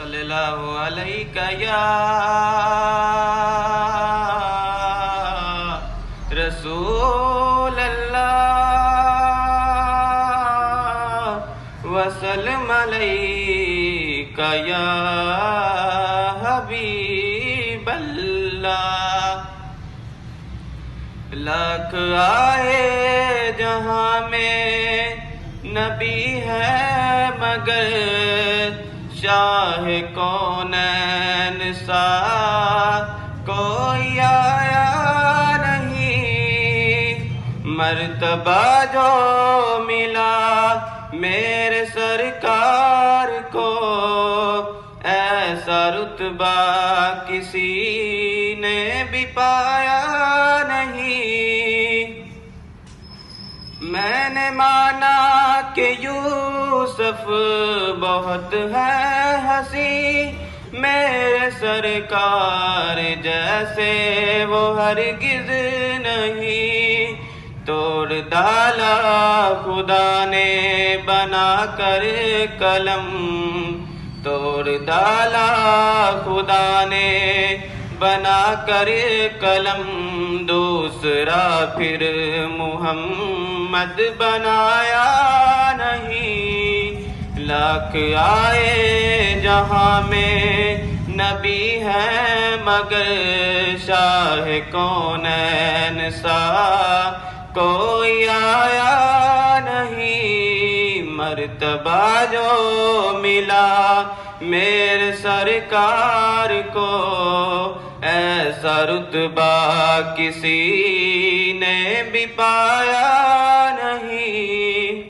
صلی اللہ علیہ یا رسول اللہ وسلم علیہ یا حبیب اللہ۔ لاکھ آئے جہاں میں نبی ہے مگر شاہ کونین سا کوئی آیا نہیں۔ مرتبہ جو ملا میرے سرکار کو ایسا رتبہ کسی نے بھی پایا نہیں۔ میں نے مانا کہ یوسف بہت ہے ہنسی، میرے سرکار جیسے وہ ہرگز نہیں۔ توڑ ڈالا خدا نے بنا کر قلم، توڑ ڈالا خدا نے بنا کر قلم، دوسرا پھر محمد بنایا نہیں۔ لاکھ آئے جہاں میں نبی ہے مگر شاہ کونین سا کوئی آیا نہیں۔ مرتبہ جو ملا میرے سرکار کو ایسا رتبہ کسی نے بھی پایا نہیں۔